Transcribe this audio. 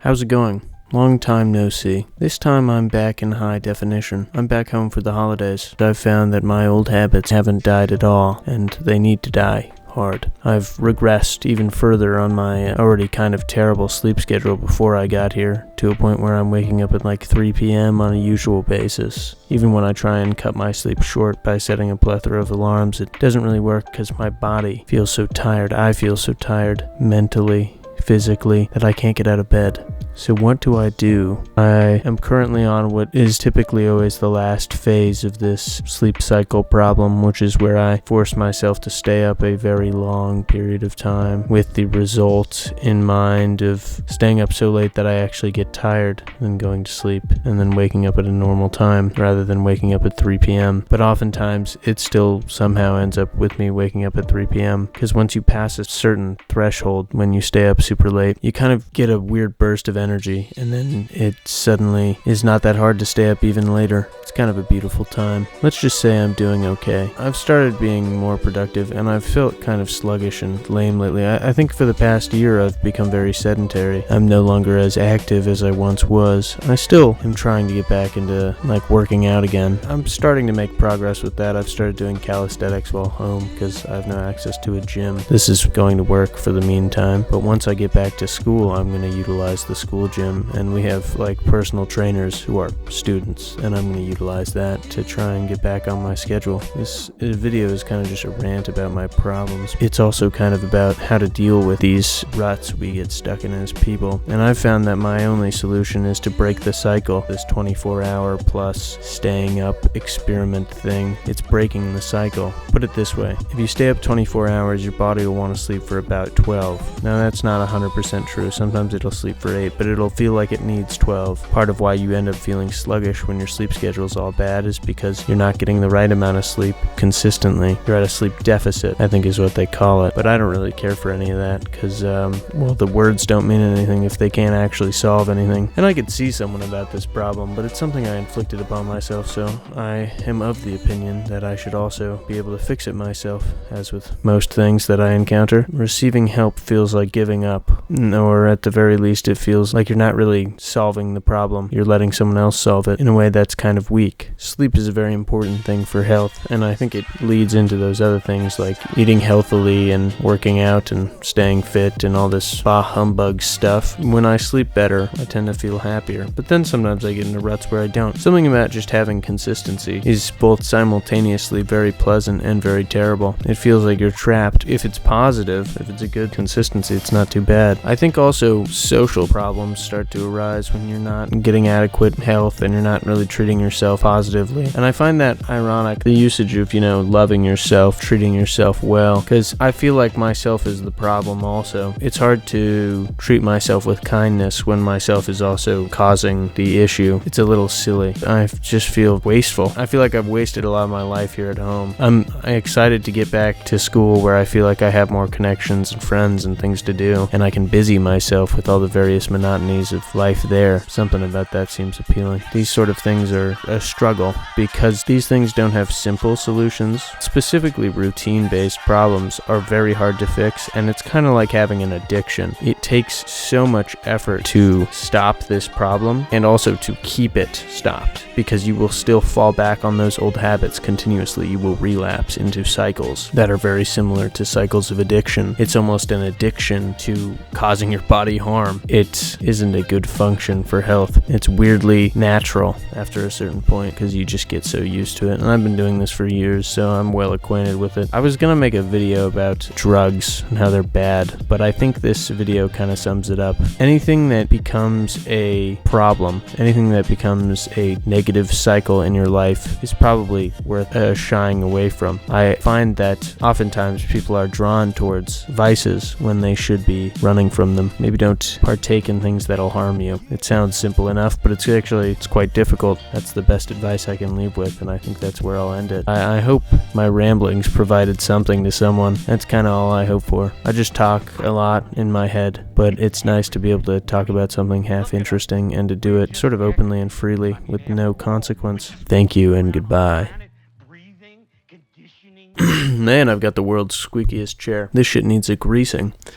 How's it going? Long time no see. This time I'm back in high definition. I'm back home for the holidays. I've found that my old habits haven't died at all, and they need to die hard. I've regressed even further on my already kind of terrible sleep schedule before I got here, to a point where I'm waking up at like 3 p.m. on a usual basis. Even when I try and cut my sleep short by setting a plethora of alarms, it doesn't really work because my body feels so tired. I feel so tired mentally, physically, that I can't get out of bed. So what do I do? I am currently on what is typically always the last phase of this sleep cycle problem, which is where I force myself to stay up a very long period of time, with the result in mind of staying up so late that I actually get tired and going to sleep, and then waking up at a normal time rather than waking up at 3 p.m. But oftentimes it still somehow ends up with me waking up at 3 p.m. because once you pass a certain threshold when you stay up super late, you kind of get a weird burst of energy, and then it suddenly is not that hard to stay up even later. It's kind of a beautiful time. Let's just say I'm doing okay. I've started being more productive, and I've felt kind of sluggish and lame lately. I think for the past year I've become very sedentary. I'm no longer as active as I once was. I still am trying to get back into working out again. I'm starting to make progress with that. I've started doing calisthenics while home because I have no access to a gym. This is going to work for the meantime, but once I get back to school, I'm going to utilize the school gym, and we have personal trainers who are students, and I'm going to utilize that to try and get back on my schedule. This video is kind of just a rant about my problems. It's also kind of about how to deal with these ruts we get stuck in as people, and I've found that my only solution is to break the cycle. This 24-hour plus staying up experiment thing, it's breaking the cycle. Put it this way: if you stay up 24 hours, your body will want to sleep for about 12. Now that's not 100% true. Sometimes it'll sleep for 8, but it'll feel like it needs 12. Part of why you end up feeling sluggish when your sleep schedule's all bad is because you're not getting the right amount of sleep consistently. You're at a sleep deficit, I think is what they call it. But I don't really care for any of that because, the words don't mean anything if they can't actually solve anything. And I could see someone about this problem, but it's something I inflicted upon myself, so I am of the opinion that I should also be able to fix it myself, as with most things that I encounter. Receiving help feels like giving up, or at the very least it feels like you're not really solving the problem. You're letting someone else solve it in a way that's kind of weak. Sleep is a very important thing for health, and I think it leads into those other things like eating healthily and working out and staying fit and all this bah humbug stuff. When I sleep better, I tend to feel happier, but then sometimes I get into ruts where I don't. Something about just having consistency is both simultaneously very pleasant and very terrible. It feels like you're trapped. If it's positive, if it's a good consistency, it's not too bad. I think also social problems start to arise when you're not getting adequate health and you're not really treating yourself positively. And I find that ironic, the usage of, loving yourself, treating yourself well, because I feel like myself is the problem also. It's hard to treat myself with kindness when myself is also causing the issue. It's a little silly. I just feel wasteful. I feel like I've wasted a lot of my life here at home. I'm excited to get back to school where I feel like I have more connections and friends and things to do, and I can busy myself with all the various monotonies of life there. Something about that seems appealing. These sort of things are a struggle because these things don't have simple solutions. Specifically, routine-based problems are very hard to fix, and it's kind of like having an addiction. It takes so much effort to stop this problem and also to keep it stopped, because you will still fall back on those old habits continuously. You will relapse into cycles that are very similar to cycles of addiction. It's almost an addiction to causing your body harm. It isn't a good function for health. It's weirdly natural after a certain point because you just get so used to it. And I've been doing this for years, so I'm well acquainted with it. I was gonna make a video about drugs and how they're bad, but I think this video kind of sums it up. Anything that becomes a problem, anything that becomes a negative cycle in your life is probably worth shying away from. I find that oftentimes people are drawn towards vices when they should be running from them. Maybe don't partake in things that'll harm you. It sounds simple enough, but it's quite difficult. That's the best advice I can leave with, and I think that's where I'll end it. I hope my ramblings provided something to someone. That's kind of all I hope for. I just talk a lot in my head, but it's nice to be able to talk about something half interesting and to do it sort of openly and freely with no consequence. Thank you and goodbye. Man, I've got the world's squeakiest chair. This shit needs a greasing.